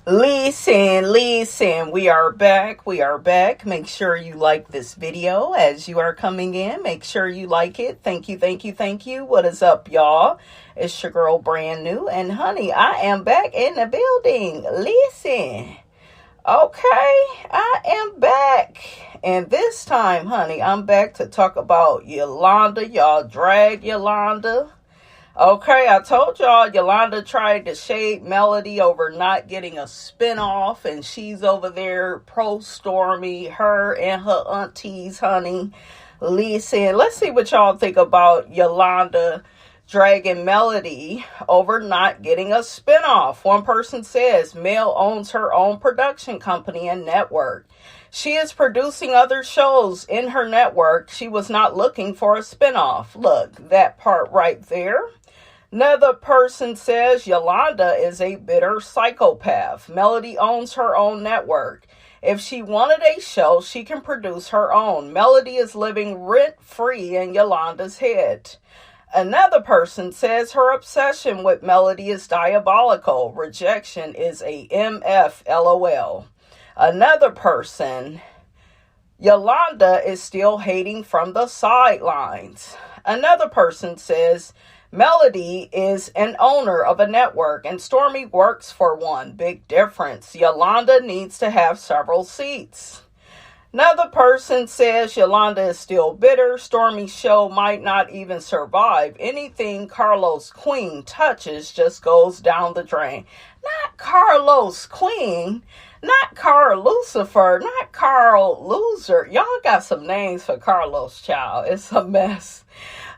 Listen, we are back. Make sure you like this video as you are coming in. Make sure you like it. Thank you. What is up, y'all? It's your girl, Brand New. And honey, I am back in the building. Listen. Okay, I am back. And this time, honey, I'm back to talk about Yolanda. Y'all drag Yolanda. Okay, I told y'all Yolanda tried to shade Melody over not getting a spinoff, and she's over there pro-Stormy, her and her aunties, honey. Listen, let's see what y'all think about Yolanda dragging Melody over not getting a spinoff. One person says Mel owns her own production company and network. She is producing other shows in her network. She was not looking for a spinoff. Look, that part right there. Another person says Yolanda is a bitter psychopath. Melody owns her own network. If she wanted a show, she can produce her own. Melody is living rent-free in Yolanda's head. Another person says her obsession with Melody is diabolical. Rejection is a MF, LOL. Another person, Yolanda is still hating from the sidelines. Another person says Melody is an owner of a network and Stormy works for one. Big difference. Yolanda needs to have several seats. Another person says Yolanda is still bitter. Stormy's show might not even survive. Anything Carlos Queen touches just goes down the drain. Not Carlos Queen. Not Carl Lucifer. Not Carl Loser. Y'all got some names for Carlos, child. It's a mess.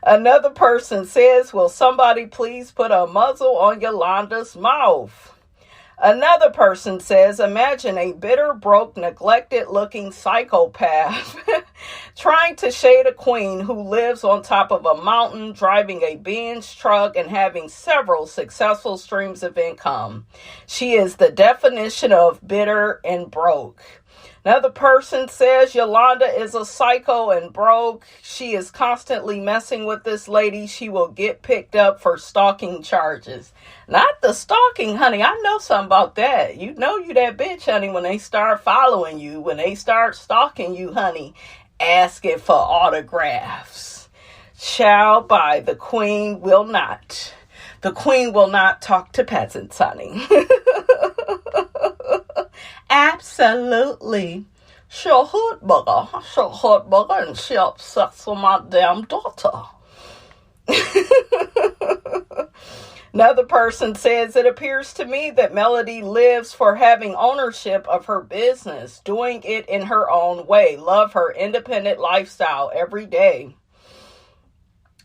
Another person says, will somebody please put a muzzle on Yolanda's mouth? Another person says, imagine a bitter, broke, neglected-looking psychopath trying to shade a queen who lives on top of a mountain, driving a Benz truck, and having several successful streams of income. She is the definition of bitter and broke. Another person says Yolanda is a psycho and broke. She is constantly messing with this lady. She will get picked up for stalking charges. Not the stalking, honey. I know something about that. You know you that bitch, honey, when they start following you, when they start stalking you, honey, asking for autographs. Child, by the queen will not. The queen will not talk to peasants, honey. Absolutely. She'll hurt bugger, and she upsets with my damn daughter. Another person says, it appears to me that Melody lives for having ownership of her business, doing it in her own way. Love her independent lifestyle every day.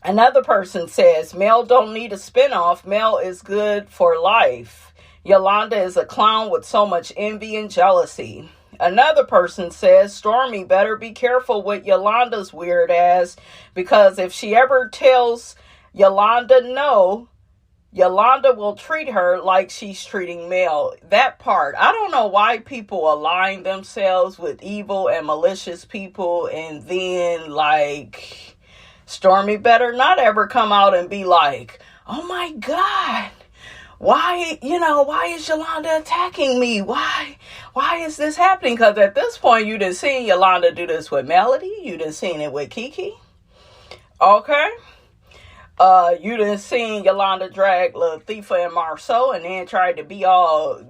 Another person says, Mel don't need a spinoff. Mel is good for life. Yolanda is a clown with so much envy and jealousy. Another person says, Stormy better be careful with Yolanda's weird ass, because if she ever tells Yolanda no, Yolanda will treat her like she's treating Mel. That part, I don't know why people align themselves with evil and malicious people, and then, like, Stormy better not ever come out and be like, oh my God, why is Yolanda attacking me? Why is this happening? Because at this point, you done seen Yolanda do this with Melody. You done seen it with Kiki. Okay? You done seen Yolanda drag Latifah and Marceau and then tried to be all,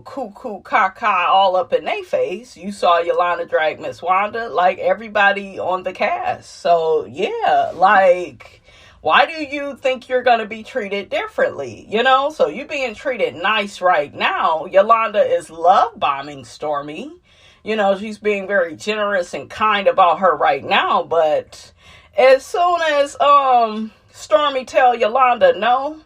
cuckoo, caca, all up in their face. You saw Yolanda drag Miss Wanda, like everybody on the cast. So, yeah, like, why do you think you're going to be treated differently? So you being treated nice right now. Yolanda is love bombing Stormy. She's being very generous and kind about her right now. But as soon as Stormy tell Yolanda no,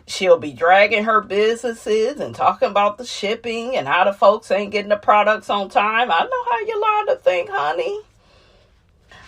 she'll be dragging her businesses and talking about the shipping and how the folks ain't getting the products on time. I know how Yolanda think, honey.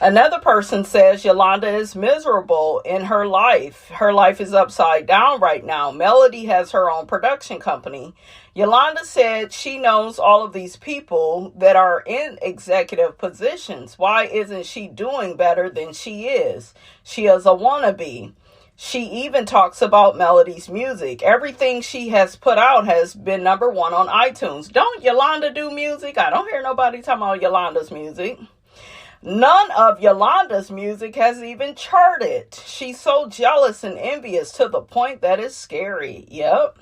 Another person says Yolanda is miserable in her life. Her life is upside down right now. Melody has her own production company. Yolanda said she knows all of these people that are in executive positions. Why isn't she doing better than she is? She is a wannabe. She even talks about Melody's music. Everything she has put out has been #1 on iTunes. Don't Yolanda do music? I don't hear nobody talking about Yolanda's music. None of Yolanda's music has even charted. She's so jealous and envious to the point that it's scary. Yep.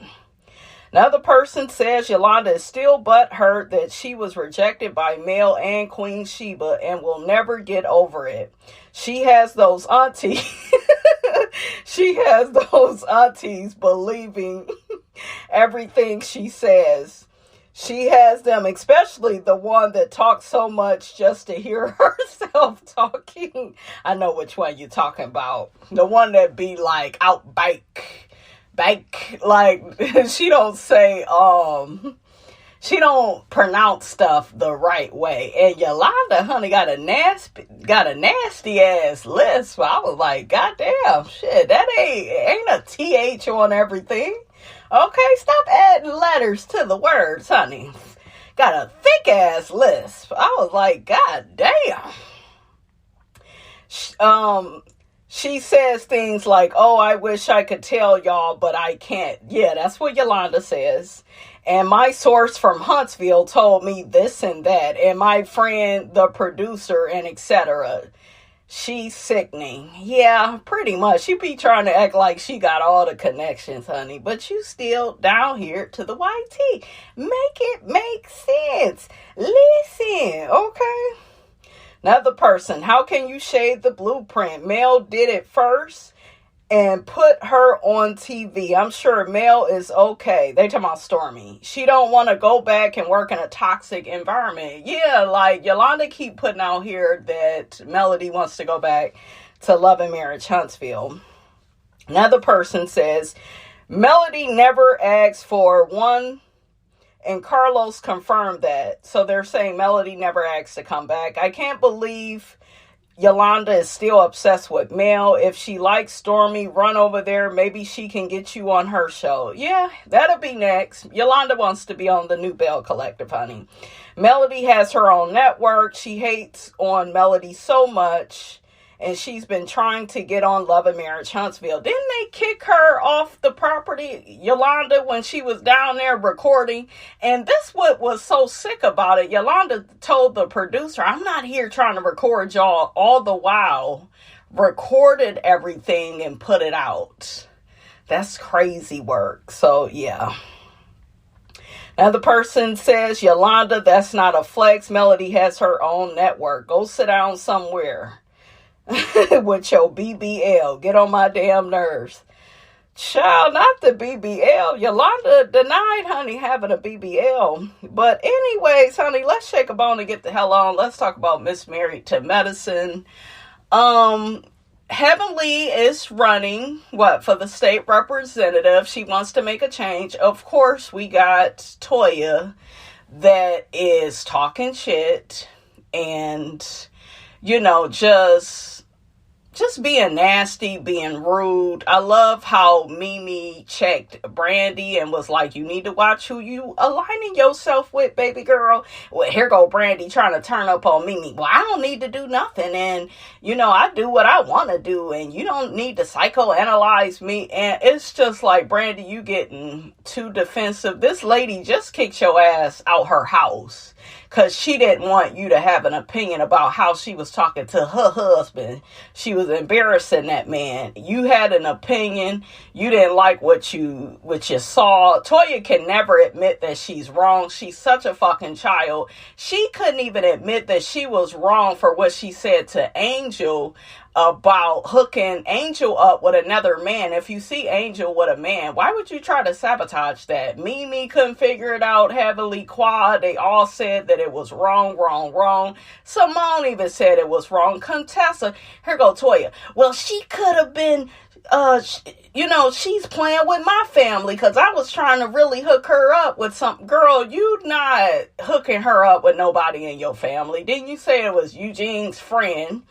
Another person says Yolanda is still butthurt that she was rejected by Mel and Queen Sheba and will never get over it. She has those aunties. She has those aunties believing everything she says. She has them, especially the one that talks so much just to hear herself talking. I know which one you're talking about. The one that be like out bike, like she don't say, she don't pronounce stuff the right way. And Yolanda, honey, got a nasty ass lisp. I was like, goddamn, shit, that ain't a TH on everything. Okay, stop adding letters to the words, honey. Got a thick ass lisp. I was like, god damn. She says things like, oh, I wish I could tell y'all, but I can't. Yeah, that's what Yolanda says. And my source from Huntsville told me this and that. And my friend, the producer, and etc. She's sickening. Yeah, pretty much. She be trying to act like she got all the connections, honey. But you still down here to the YT. Make it make sense. Listen, okay? Another person, how can you shade the blueprint? Mel did it first and put her on TV. I'm sure Mel is okay. They talking about Stormy. She don't want to go back and work in a toxic environment. Yeah, like Yolanda keep putting out here that Melody wants to go back to Love and Marriage Huntsville. Another person says, Melody never asked for one. And Carlos confirmed that. So they're saying Melody never asked to come back. I can't believe Yolanda is still obsessed with Mel. If she likes Stormy, run over there. Maybe she can get you on her show. Yeah, that'll be next. Yolanda wants to be on the New Bell Collective, honey. Melody has her own network. She hates on Melody so much. And she's been trying to get on Love and Marriage Huntsville. Didn't they kick her off the property, Yolanda, when she was down there recording? And this what was so sick about it. Yolanda told the producer, I'm not here trying to record y'all, all the while recorded everything and put it out. That's crazy work. So, yeah. Another person says, Yolanda, that's not a flex. Melody has her own network. Go sit down somewhere. With your BBL. Get on my damn nerves. Child, not the BBL. Yolanda denied, honey, having a BBL. But anyways, honey, let's shake a bone and get the hell on. Let's talk about Miss Married to Medicine. Heavenly is running, for the state representative. She wants to make a change. Of course, we got Toya that is talking shit and, just being nasty, being rude. I love how Mimi checked Brandy and was like, you need to watch who you aligning yourself with, baby girl. Well, here go Brandy trying to turn up on Mimi. Well, I don't need to do nothing. And, I do what I want to do. And you don't need to psychoanalyze me. And it's just like, Brandy, you getting too defensive. This lady just kicked your ass out her house. Because she didn't want you to have an opinion about how she was talking to her husband. She was embarrassing that man. You had an opinion. You didn't like what you saw. Toya can never admit that she's wrong. She's such a fucking child. She couldn't even admit that she was wrong for what she said to Angel about hooking Angel up with another man. If you see Angel with a man, why would you try to sabotage that? Mimi couldn't figure it out. Heavenly Quad, they all said that it was wrong. Simone even said it was wrong. Contessa, here go Toya. Well, she could have been, she's playing with my family because I was trying to really hook her up with some girl. You not hooking her up with nobody in your family. Didn't you say it was Eugene's friend?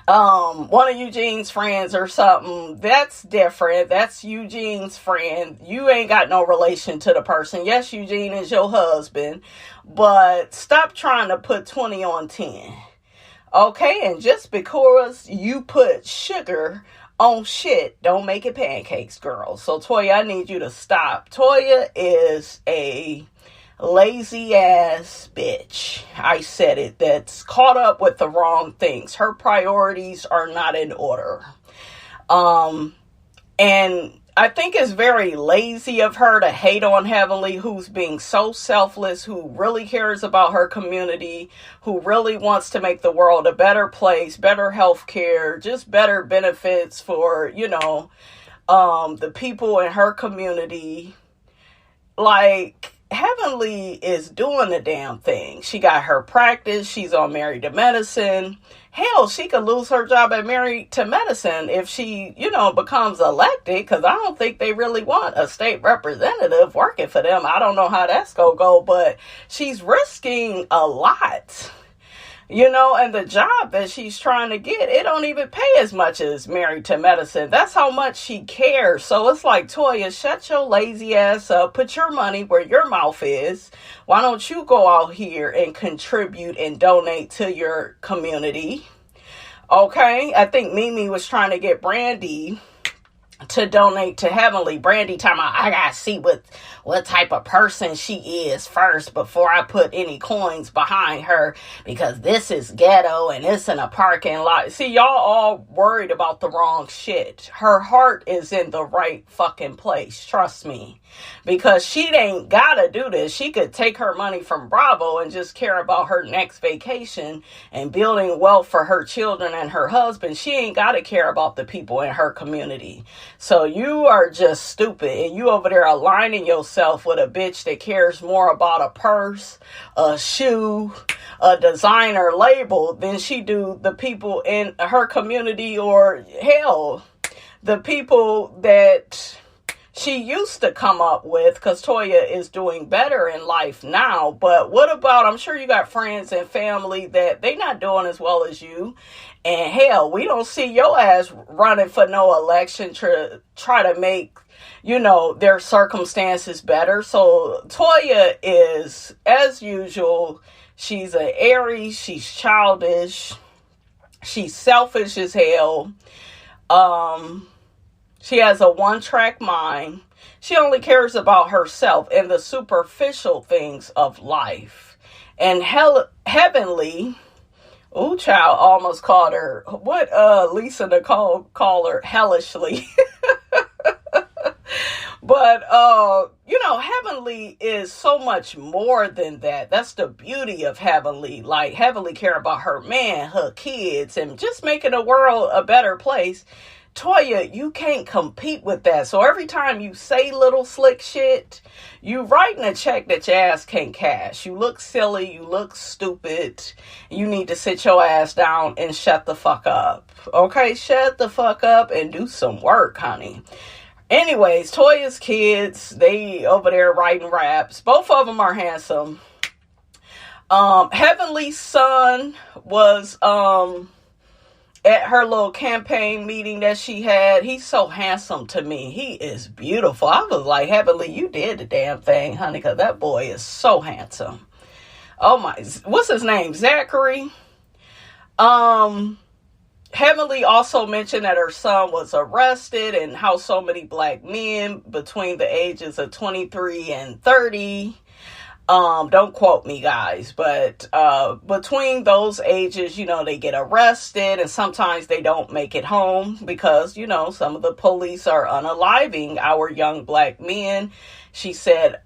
One of Eugene's friends or something. That's different. That's Eugene's friend. You ain't got no relation to the person. Yes, Eugene is your husband, but stop trying to put 20 on 10. Okay, and just because you put sugar on shit, don't make it pancakes, girl. So Toya, I need you to stop. Toya is a lazy ass bitch. I said it. That's caught up with the wrong things. Her priorities are not in order. And I think it's very lazy of her to hate on Heavenly, who's being so selfless, who really cares about her community, who really wants to make the world a better place, better health care, just better benefits for, the people in her community. Like, Heavenly is doing the damn thing. She got her practice. She's on Married to Medicine. Hell, she could lose her job at Married to Medicine if she, becomes elected, because I don't think they really want a state representative working for them. I don't know how that's going to go, but she's risking a lot. And the job that she's trying to get, it don't even pay as much as Married to Medicine. That's how much she cares. So it's like, Toya, shut your lazy ass up. Put your money where your mouth is. Why don't you go out here and contribute and donate to your community? Okay? I think Mimi was trying to get Brandy to donate to Heavenly. Brandy talking about, I gotta see what type of person she is first before I put any coins behind her, because this is ghetto and it's in a parking lot. See, y'all all worried about the wrong shit. Her heart is in the right fucking place, trust me, because she ain't gotta do this. She could take her money from Bravo and just care about her next vacation and building wealth for her children and her husband. She ain't gotta care about the people in her community. So you are just stupid, and you over there aligning yourself with a bitch that cares more about a purse, a shoe, a designer label than she do the people in her community, or hell, the people that she used to come up with, because Toya is doing better in life now. But what about, I'm sure you got friends and family that they not doing as well as you. And hell, we don't see your ass running for no election to try to make, their circumstances better. So Toya is, as usual, she's an Aries, she's childish, she's selfish as hell. She has a one-track mind. She only cares about herself and the superficial things of life. And Heavenly, child, almost called her, what Lisa Nicole called her, hellishly. But, Heavenly is so much more than that. That's the beauty of Heavenly. Like, Heavenly care about her man, her kids, and just making the world a better place. Toya, you can't compete with that. So every time you say little slick shit, you writing a check that your ass can't cash. You look silly. You look stupid. You need to sit your ass down and shut the fuck up. Okay? Shut the fuck up and do some work, honey. Anyways, Toya's kids, they over there writing raps. Both of them are handsome. Heavenly's son was, at her little campaign meeting that she had. He's so handsome to me. He is beautiful. I was like, Heavenly, you did the damn thing, honey, because that boy is so handsome. Oh my, what's his name? Zachary. Heavenly also mentioned that her son was arrested and how so many black men between the ages of 23 and 30, don't quote me, guys, but between those ages, they get arrested, and sometimes they don't make it home because, some of the police are unaliving our young black men. She said,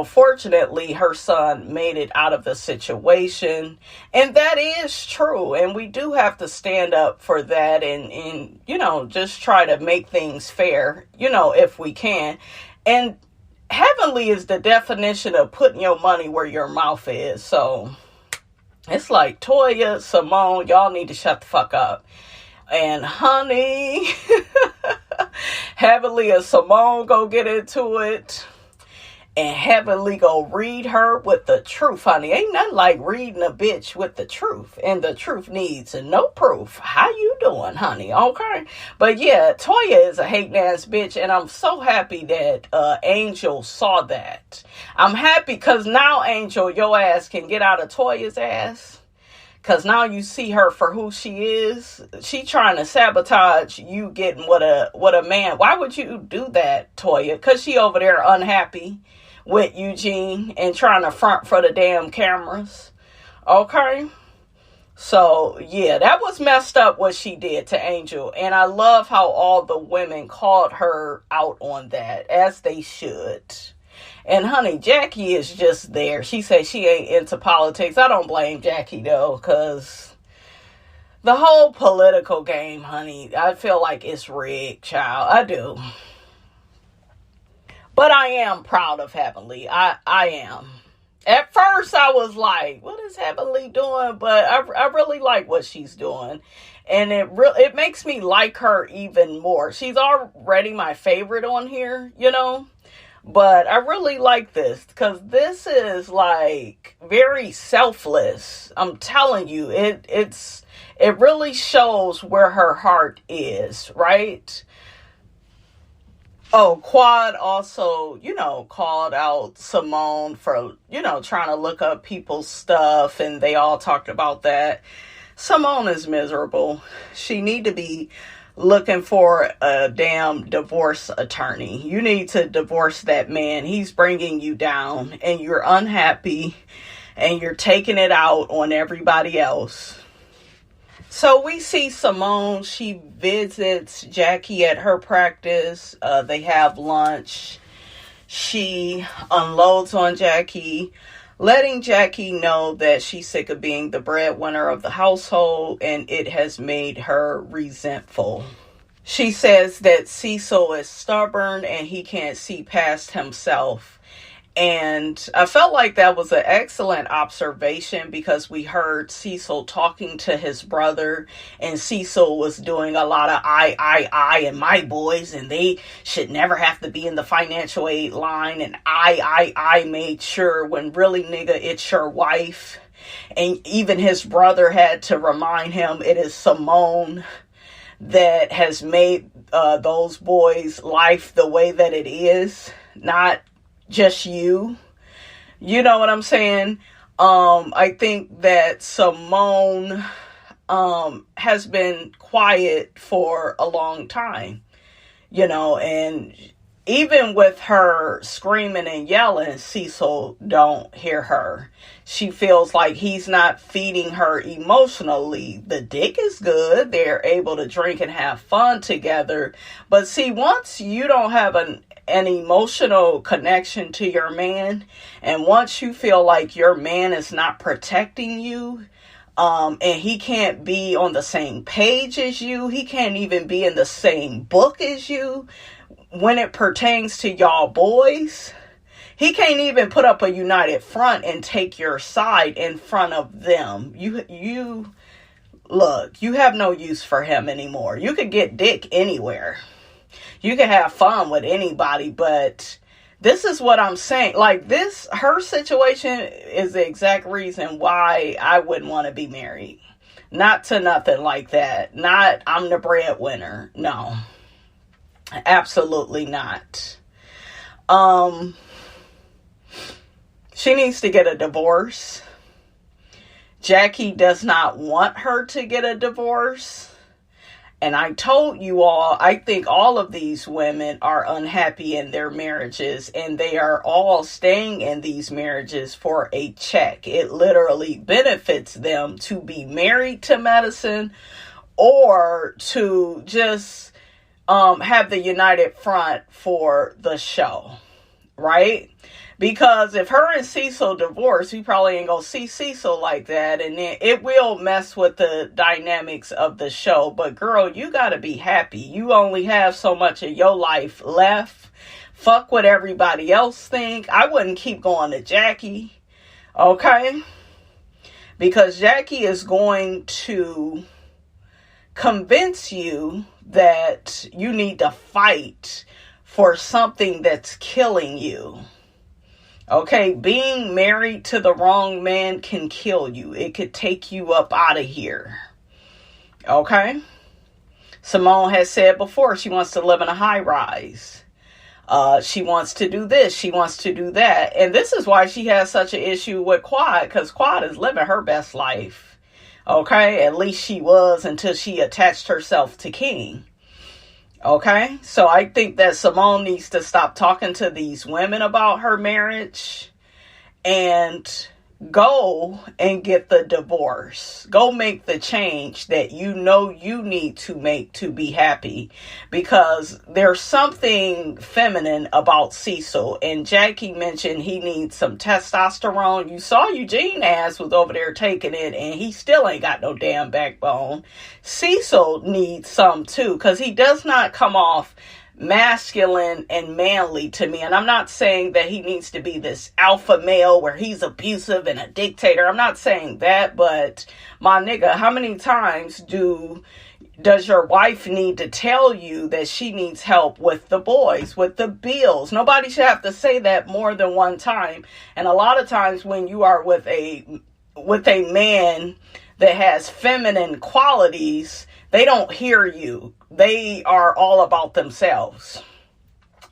fortunately, her son made it out of the situation. And that is true. And we do have to stand up for that and just try to make things fair, if we can. And Heavenly is the definition of putting your money where your mouth is. So it's like, Toya, Simone, y'all need to shut the fuck up. And honey, Heavenly and Simone go get into it. And Heavenly go read her with the truth, honey. Ain't nothing like reading a bitch with the truth. And the truth needs no proof. How you doing, honey? Okay. But yeah, Toya is a hating ass bitch. And I'm so happy that Angel saw that. I'm happy because now, Angel, your ass can get out of Toya's ass. Because now you see her for who she is. She trying to sabotage you getting what a man. Why would you do that, Toya? Because she over there unhappy with Eugene and trying to front for the damn cameras. Okay? So, yeah, that was messed up what she did to Angel. And I love how all the women called her out on that, as they should. And honey, Jackie is just there. She said she ain't into politics. I don't blame Jackie, though, because the whole political game, honey, I feel like it's rigged, child. I do. But I am proud of Heavenly. I am. At first, I was like, what is Heavenly doing? But I really like what she's doing. And it makes me like her even more. She's already my favorite on here, you know. But I really like this because this is like very selfless. I'm telling you, it really shows where her heart is, right? Oh, Quad also, you know, called out Simone for, you know, trying to look up people's stuff, and they all talked about that. Simone is miserable. She need to be looking for a damn divorce attorney. You need to divorce that man. He's bringing you down, and you're unhappy, and you're taking it out on everybody else. So we see Simone. She visits Jackie at her practice. They have lunch. She unloads on Jackie, letting Jackie know that she's sick of being the breadwinner of the household, and it has made her resentful. She says that Cecil is stubborn and he can't see past himself. And I felt like that was an excellent observation because we heard Cecil talking to his brother, and Cecil was doing a lot of I, and my boys, and they should never have to be in the financial aid line, and I made sure, when really, nigga, it's your wife. And even his brother had to remind him it is Simone that has made those boys' life the way that it is, not just you. You know what I'm saying? I think that Simone has been quiet for a long time, you know, and even with her screaming and yelling, Cecil don't hear her. She feels like he's not feeding her emotionally. The dick is good. They're able to drink and have fun together. But see, once you don't have an emotional connection to your man, and once you feel like your man is not protecting you, and he can't be on the same page as you, he can't even be in the same book as you when it pertains to y'all boys, he can't even put up a united front and take your side in front of them. You look, you have no use for him anymore. You could get dick anywhere. You can have fun with anybody, but this is what I'm saying. Like this, her situation is the exact reason why I wouldn't want to be married. Not to nothing like that. Not, I'm the breadwinner. No, absolutely not. She needs to get a divorce. Jackie does not want her to get a divorce. And I told you all, I think all of these women are unhappy in their marriages, and they are all staying in these marriages for a check. It literally benefits them to be married to medicine or to just have the united front for the show, right? Because if her and Cecil divorce, we probably ain't gonna see Cecil like that. And then it will mess with the dynamics of the show. But girl, you gotta be happy. You only have so much of your life left. Fuck what everybody else think. I wouldn't keep going to Jackie. Okay? Because Jackie is going to convince you that you need to fight for something that's killing you. Okay, being married to the wrong man can kill you. It could take you up out of here. Okay? Simone has said before she wants to live in a high rise. She wants to do this. She wants to do that. And this is why she has such an issue with Quad, because Quad is living her best life. Okay, at least she was until she attached herself to King. Okay, so I think that Simone needs to stop talking to these women about her marriage and go and get the divorce. Go make the change that you know you need to make to be happy, because there's something feminine about Cecil. And Jackie mentioned he needs some testosterone. You saw Eugene ass was over there taking it, and he still ain't got no damn backbone. Cecil needs some too, because he does not come off masculine and manly to me. And I'm not saying that he needs to be this alpha male where he's abusive and a dictator. I'm not saying that, but my nigga, how many times does your wife need to tell you that she needs help with the boys, with the bills? Nobody should have to say that more than one time. And a lot of times when you are with a man that has feminine qualities, they don't hear you. They are all about themselves.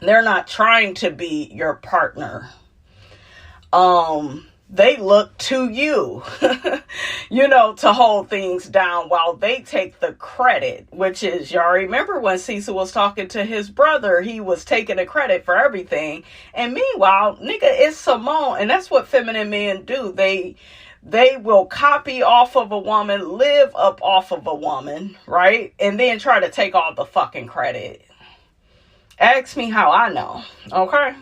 They're not trying to be your partner. They look to you, to hold things down while they take the credit, which is, y'all remember when Cecil was talking to his brother, he was taking the credit for everything. And meanwhile, nigga, it's Simone. And that's what feminine men do. They will copy off of a woman, live up off of a woman, right? And then try to take all the fucking credit. Ask me how I know, okay?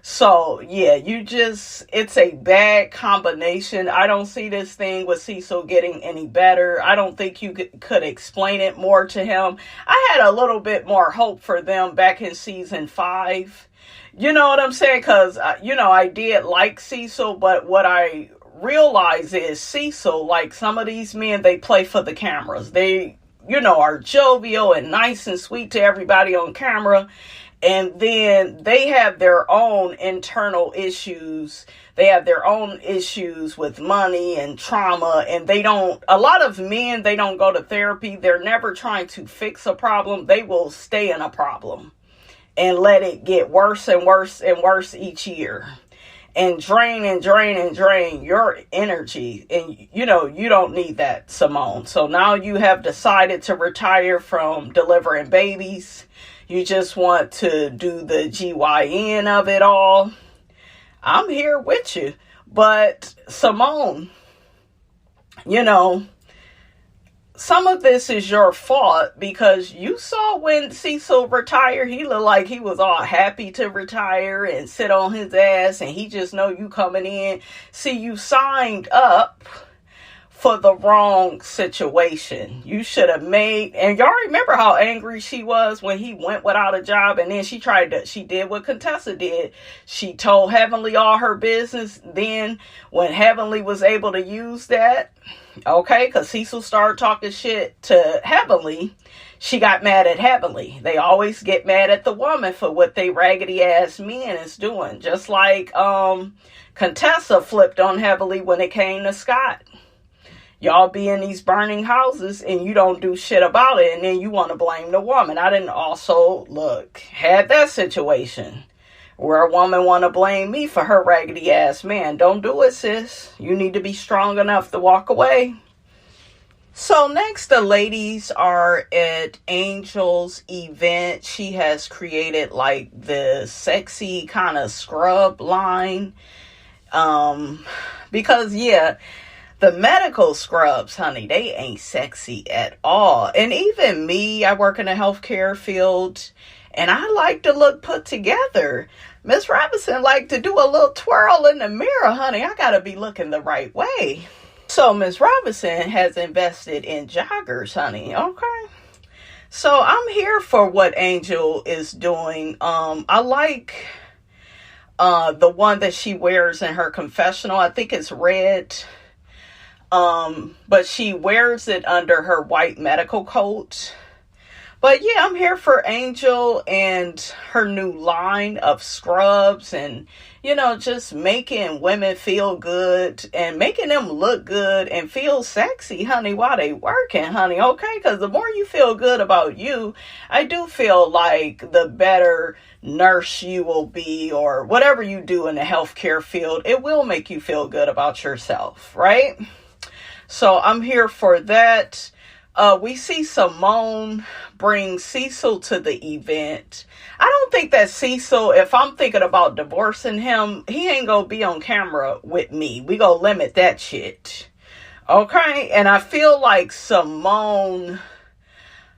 So, yeah, it's a bad combination. I don't see this thing with Cecil getting any better. I don't think you could explain it more to him. I had a little bit more hope for them back in season 5. You know what I'm saying? Because, I did like Cecil, but what I realize is Cecil, like some of these men, they play for the cameras. They, are jovial and nice and sweet to everybody on camera. And then they have their own internal issues. They have their own issues with money and trauma. And a lot of men, they don't go to therapy. They're never trying to fix a problem. They will stay in a problem and let it get worse and worse and worse each year. And drain and drain and drain your energy. And, you don't need that, Simone. So now you have decided to retire from delivering babies. You just want to do the GYN of it all. I'm here with you. But Simone, some of this is your fault, because you saw when Cecil retired, he looked like he was all happy to retire and sit on his ass, and he just know you coming in. See, you signed up for the wrong situation. You should have and y'all remember how angry she was when he went without a job, and then she did what Contessa did. She told Heavenly all her business. Then when Heavenly was able to use that, okay, because Cecil started talking shit to Heavenly, she got mad at Heavenly. They always get mad at the woman for what they raggedy ass men is doing. Just like Contessa flipped on Heavenly when it came to Scott. Y'all be in these burning houses and you don't do shit about it, and then you want to blame the woman. I didn't also, had that situation where a woman want to blame me for her raggedy ass man. Don't do it, sis. You need to be strong enough to walk away. So next, the ladies are at Angel's event. She has created like the sexy kind of scrub line. Because, the medical scrubs, honey, they ain't sexy at all. And even me, I work in the healthcare field, and I like to look put together. Miss Robinson like to do a little twirl in the mirror, honey. I gotta be looking the right way. So Miss Robinson has invested in joggers, honey. Okay. So I'm here for what Angel is doing. I like the one that she wears in her confessional. I think it's red. But she wears it under her white medical coat. But yeah, I'm here for Angel and her new line of scrubs and, just making women feel good and making them look good and feel sexy, honey, while they working, honey. Okay. Because the more you feel good about you, I do feel like the better nurse you will be, or whatever you do in the healthcare field, it will make you feel good about yourself. Right? So I'm here for that. We see Simone bring Cecil to the event. I don't think that Cecil, if I'm thinking about divorcing him, he ain't gonna be on camera with me. We gonna limit that shit. Okay? And I feel like Simone,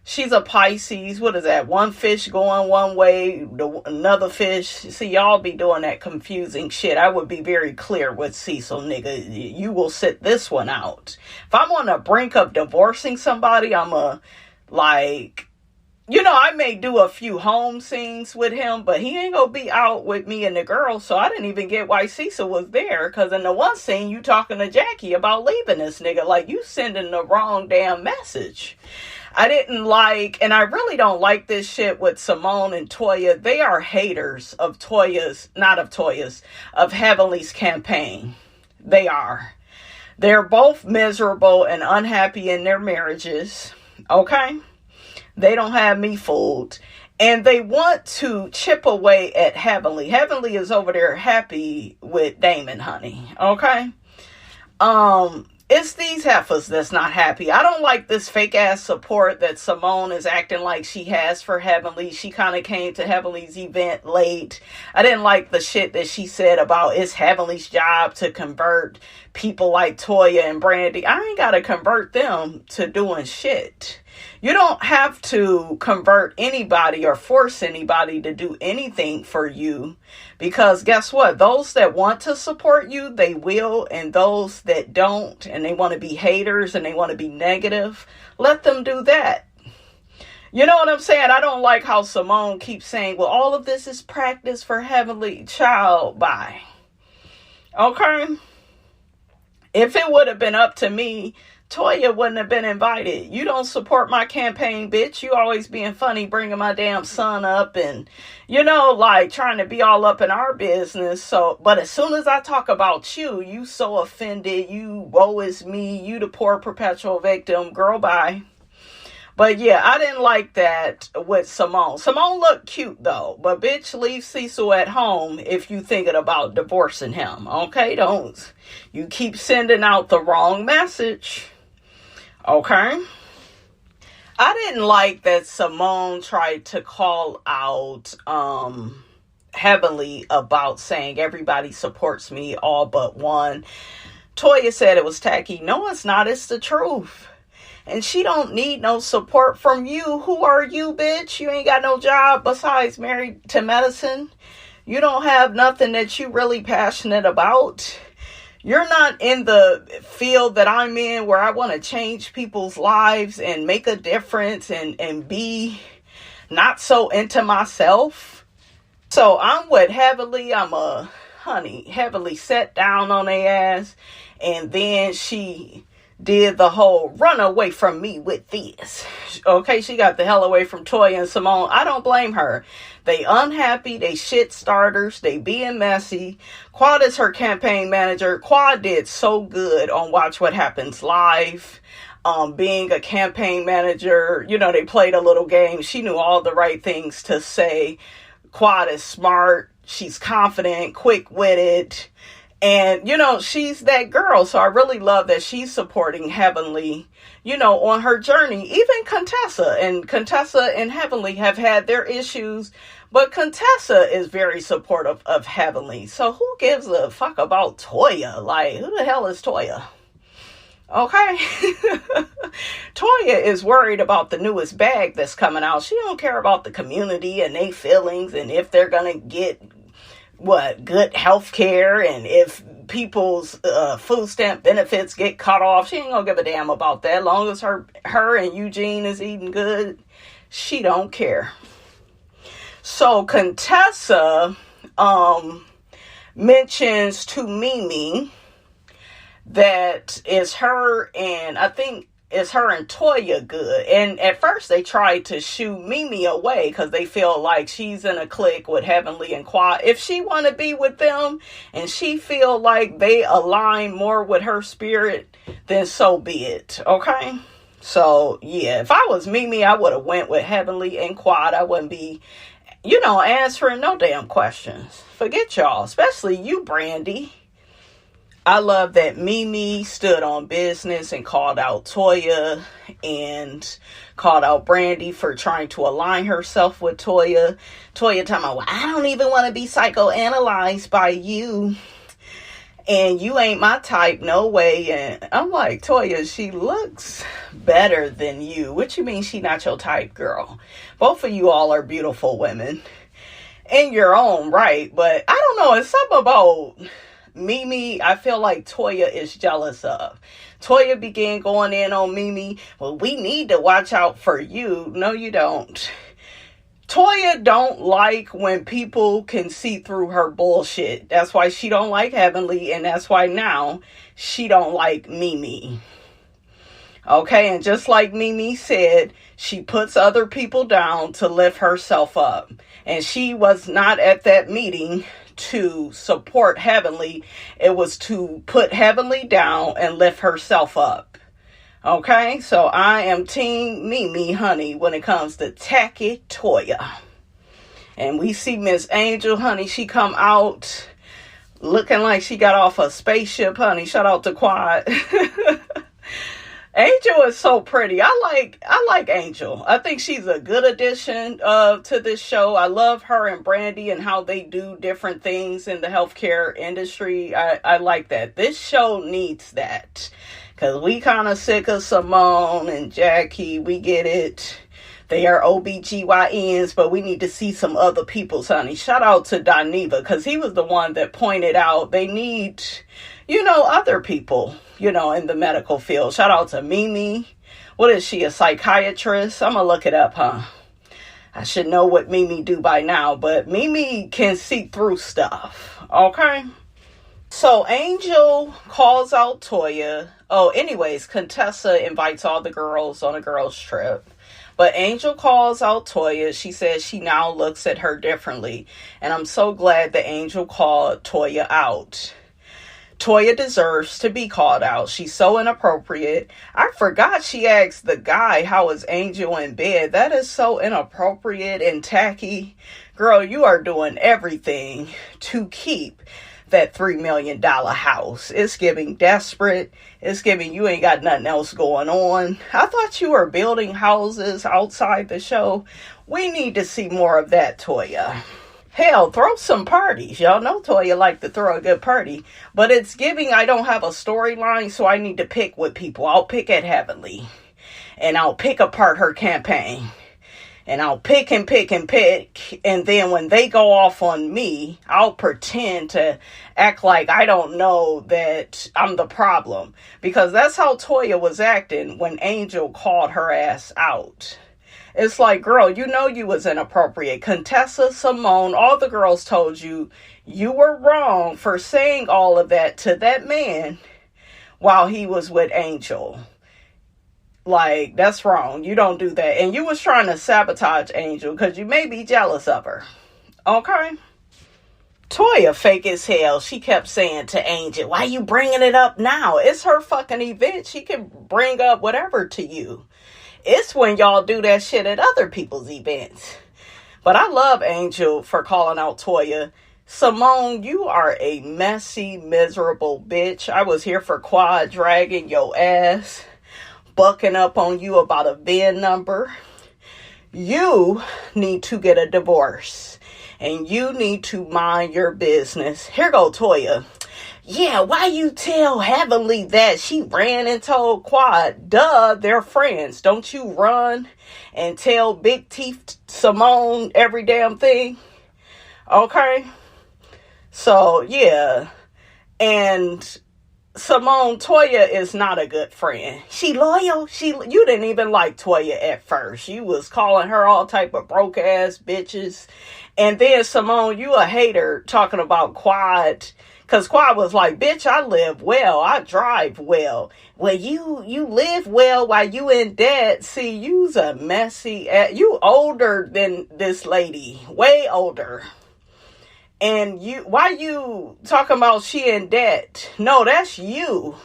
she's a Pisces. What is that? One fish going one way, another fish. See, y'all be doing that confusing shit. I would be very clear with Cecil, nigga. You will sit this one out. If I'm on the brink of divorcing somebody, I may do a few home scenes with him, but he ain't gonna be out with me and the girl. So I didn't even get why Cecil was there. Because in the one scene, you talking to Jackie about leaving this nigga. Like, you sending the wrong damn message. I didn't like, and I really don't like this shit with Simone and Toya. They are haters of of Heavenly's campaign. They are. They're both miserable and unhappy in their marriages. Okay? They don't have me fooled. And they want to chip away at Heavenly. Heavenly is over there happy with Damon, honey. Okay? It's these heifers that's not happy. I don't like this fake ass support that Simone is acting like she has for Heavenly. She kind of came to Heavenly's event late. I didn't like the shit that she said about it's Heavenly's job to convert people like Toya and Brandy. I ain't got to convert them to doing shit. You don't have to convert anybody or force anybody to do anything for you, because guess what? Those that want to support you, they will. And those that don't, and they want to be haters and they want to be negative, let them do that. You know what I'm saying? I don't like how Simone keeps saying, well, all of this is practice for Heavenly. Child, bye. Okay? If it would have been up to me, Toya wouldn't have been invited. You don't support my campaign, bitch. You always being funny, bringing my damn son up and, trying to be all up in our business. So, but as soon as I talk about you, you so offended. You, woe is me. You the poor perpetual victim. Girl, bye. But yeah, I didn't like that with Simone. Simone looked cute though. But bitch, leave Cecil at home if you thinking about divorcing him. Okay? Don't. You keep sending out the wrong message. Okay? I didn't like that Simone tried to call out Heavenly about saying everybody supports me, all but one. Toya said it was tacky. No, it's not. It's the truth. And she don't need no support from you. Who are you, bitch? You ain't got no job besides married to medicine. You don't have nothing that you really passionate about. You're not in the field that I'm in where I want to change people's lives and make a difference and be not so into myself. So I'm with Heavenly. Heavenly sat down on their ass, and then she did the whole run away from me with this. Okay, she got the hell away from Toya and Simone. I don't blame her. They unhappy, they shit starters, they being messy. Quad is her campaign manager. Quad did so good on Watch What Happens Live. Being a campaign manager, they played a little game. She knew all the right things to say. Quad is smart. She's confident, quick-witted. And, she's that girl. So I really love that she's supporting Heavenly, on her journey. Even Contessa and Heavenly have had their issues. But Contessa is very supportive of Heavenly. So who gives a fuck about Toya? Like, who the hell is Toya? Okay? Toya is worried about the newest bag that's coming out. She don't care about the community and their feelings and if they're going to get good health care, and if people's food stamp benefits get cut off. She ain't gonna give a damn about that. As long as her and Eugene is eating good, she don't care. So Contessa mentions to Mimi that it's her and I think it's her and Toya good. And at first they tried to shoo Mimi away because they feel like she's in a clique with Heavenly and Quad. If she want to be with them and she feel like they align more with her spirit, then so be it. Okay? So, yeah, if I was Mimi, I would have went with Heavenly and Quad. I wouldn't be, answering no damn questions. Forget y'all, especially you, Brandy. I love that Mimi stood on business and called out Toya and called out Brandy for trying to align herself with Toya. Toya talking about, well, I don't even want to be psychoanalyzed by you. And you ain't my type, no way. And I'm like, Toya, she looks better than you. What you mean she not your type, girl? Both of you all are beautiful women in your own right. But I don't know, it's something about Mimi I feel like Toya is jealous of. Toya began going in on Mimi. Well, we need to watch out for you. No, you don't. Toya don't like when people can see through her bullshit. That's why she don't like Heavenly, and that's why now she don't like Mimi. Okay, and just like Mimi said, she puts other people down to lift herself up. And she was not at that meeting to support Heavenly. It was to put Heavenly down and lift herself up. Okay, so I am team Mimi, honey, when it comes to tacky Toya. And we see Miss Angel, honey, she come out looking like she got off a spaceship, honey. Shout out to Quad. Angel is so pretty. I like Angel. I think she's a good addition to this show. I love her and Brandy and how they do different things in the healthcare industry. I like that. This show needs that. Because we kind of sick of Simone and Jackie. We get it. They are OBGYNs, but we need to see some other people's, honey. Shout out to Doniva, because he was the one that pointed out they need, other people, in the medical field. Shout out to Mimi. What is she, a psychiatrist? I'm going to look it up, huh? I should know what Mimi do by now, but Mimi can see through stuff, okay? So Angel calls out Toya. Oh, anyways, Contessa invites all the girls on a girls' trip. But Angel calls out Toya. She says she now looks at her differently. And I'm so glad that Angel called Toya out. Toya deserves to be called out. She's so inappropriate. I forgot she asked the guy, how is Angel in bed? That is so inappropriate and tacky. Girl, you are doing everything to keep that $3 million house. It's giving desperate. It's giving you ain't got nothing else going on. I thought you were building houses outside the show. We need to see more of that, Toya. Hell, throw some parties. Y'all know Toya like to throw a good party. But it's giving I don't have a storyline, so I need to pick with people. I'll pick at Heavenly. And I'll pick apart her campaign. And I'll pick and pick and pick. And then when they go off on me, I'll pretend to act like I don't know that I'm the problem. Because that's how Toya was acting when Angel called her ass out. It's like, girl, you was inappropriate. Contessa, Simone, all the girls told you were wrong for saying all of that to that man while he was with Angel. Like, that's wrong. You don't do that. And you was trying to sabotage Angel because you may be jealous of her. Okay? Toya fake as hell. She kept saying to Angel, why you bringing it up now? It's her fucking event. She can bring up whatever to you. It's when y'all do that shit at other people's events. But I love Angel for calling out Toya. Simone, you are a messy, miserable bitch. I was here for Quad dragging your ass, bucking up on you about a VIN number. You need to get a divorce. And you need to mind your business. Here go Toya. Yeah, why you tell Heavenly that? She ran and told Quad. Duh, they're friends. Don't you run and tell Big Teeth Simone every damn thing? Okay? So, yeah. And Simone, Toya is not a good friend. She loyal. You didn't even like Toya at first. You was calling her all type of broke ass bitches. And then Simone, you a hater talking about Quad. Because Quad was like, bitch, I live well. I drive well. Well, you live well while you in debt. See, you's a messy ass. You older than this lady. Way older. And why you talking about she in debt? No, that's you.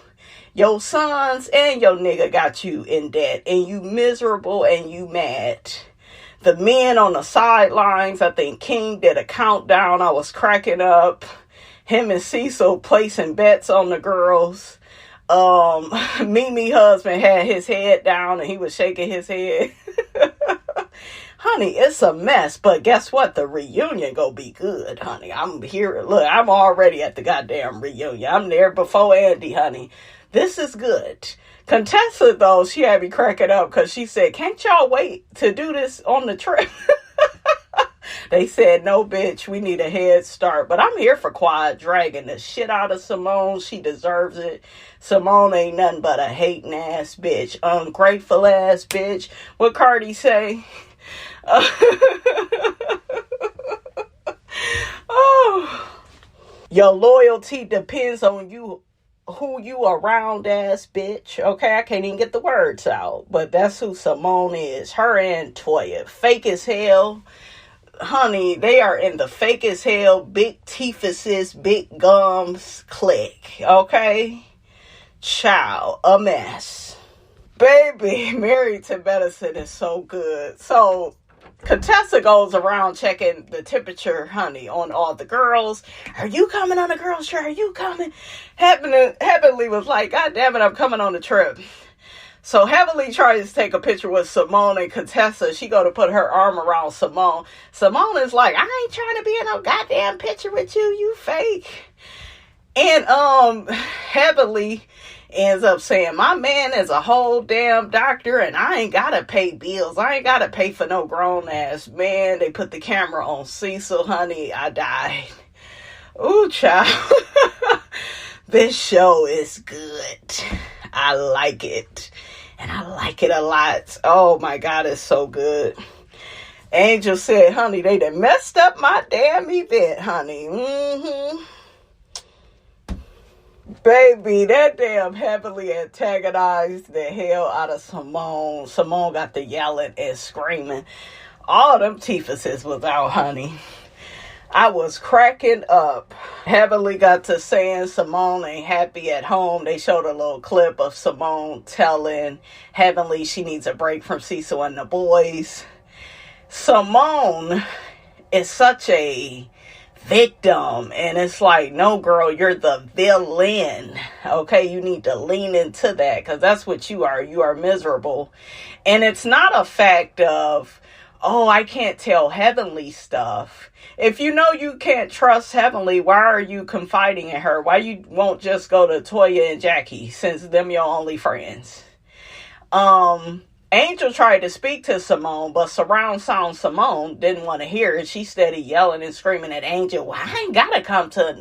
Your sons and your nigga got you in debt. And you miserable and you mad. The men on the sidelines, I think King did a countdown. I was cracking up. him and Cecil placing bets on the girls. Mimi husband had his head down and he was shaking his head. Honey, it's a mess, but guess what? The reunion gonna be good, honey. I'm here. Look, I'm already at the goddamn reunion. I'm there before Andy, honey. This is good. Contessa, though, she had me cracking up because she said, can't y'all wait to do this on the trip? They said, no, bitch, we need a head start. But I'm here for Quad dragging the shit out of Simone. She deserves it. Simone ain't nothing but a hating ass bitch. Ungrateful ass bitch. What Cardi say? Oh. Your loyalty depends on you, who you around ass bitch. Okay, I can't even get the words out. But that's who Simone is. Her and Toya. Fake as hell. Honey, they are in the fake as hell, big teethuses, big gums clique. Okay? Child, a mess. Baby, Married to Medicine is so good. So, Contessa goes around checking the temperature, honey, on all the girls. Are you coming on a girls' trip? Are you coming? Heavenly was like, God damn it, I'm coming on the trip. So Heavenly tries to take a picture with Simone and Contessa. She go to put her arm around Simone. Simone is like, I ain't trying to be in no goddamn picture with you, you fake. And Heavenly ends up saying, my man is a whole damn doctor and I ain't gotta pay bills. I ain't gotta pay for no grown ass man. They put the camera on Cecil, honey. I died. Ooh, child. This show is good. I like it. And I like it a lot. Oh my God, it's so good. Angel said, honey, they done messed up my damn event, honey. Baby, that damn heavily antagonized the hell out of Simone. Simone got the yelling and screaming. All them teethuses was out, honey. I was cracking up. Heavenly got to saying Simone ain't happy at home. They showed a little clip of Simone telling Heavenly she needs a break from Cecil and the boys. Simone is such a victim. And it's like, no, girl, you're the villain. Okay, you need to lean into that because that's what you are. You are miserable. And it's not a fact of, oh, I can't tell Heavenly stuff. If you know you can't trust Heavenly, why are you confiding in her? Why you won't just go to Toya and Jackie, since them your only friends? Angel tried to speak to Simone, but surround sound Simone didn't want to hear it. She steady yelling and screaming at Angel, well, I ain't gotta come to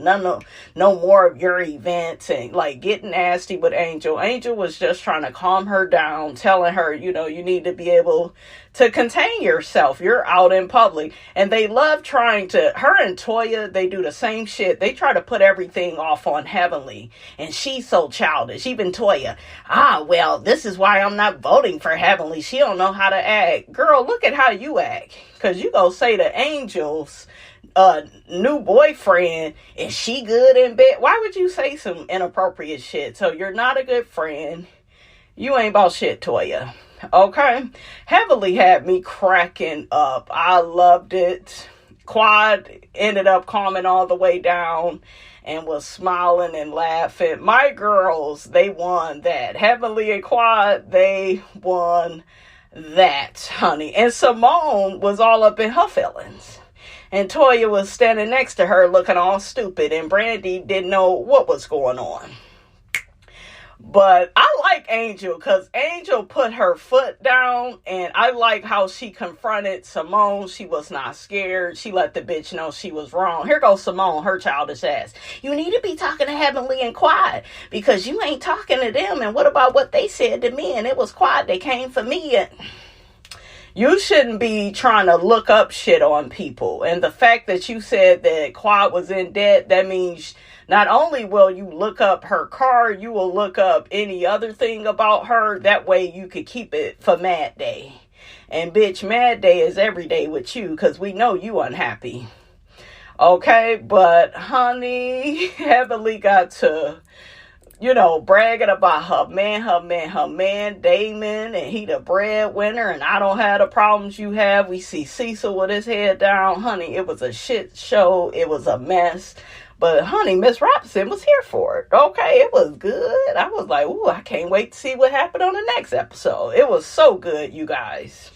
no more of your events, and like getting nasty with Angel. Angel was just trying to calm her down, telling her, you know, you need to be able to contain yourself. You're out in public. And they love trying to, her and Toya, they do the same shit. They try to put everything off on Heavenly. And she's so childish. Even Toya, well, this is why I'm not voting for Heavenly. She don't know how to act. Girl, look at how you act. Because you go say to Angel's new boyfriend, is she good in bed? Why would you say some inappropriate shit? So you're not a good friend. You ain't about shit, Toya. Okay, Heavenly had me cracking up. I loved it. Quad ended up calming all the way down and was smiling and laughing. My girls, they won that. Heavenly and Quad, they won that, honey. And Simone was all up in her feelings. And Toya was standing next to her looking all stupid. And Brandy didn't know what was going on. But I like Angel because Angel put her foot down, and I like how she confronted Simone. She was not scared. She let the bitch know she was wrong. Here goes Simone, her childish ass. You need to be talking to Heavenly and Quad because you ain't talking to them. And what about what they said to me? And it was Quad that came for me. And you shouldn't be trying to look up shit on people. And the fact that you said that Quad was in debt, that means not only will you look up her car, you will look up any other thing about her. That way you could keep it for Mad Day. And bitch, Mad Day is every day with you because we know you unhappy. Okay, but honey, Heavenly got to bragging about her man, Damon, and he the breadwinner, and I don't have the problems you have. We see Cecil with his head down. Honey, it was a shit show. It was a mess. But, honey, Miss Robinson was here for it. Okay, it was good. I was like, ooh, I can't wait to see what happened on the next episode. It was so good, you guys.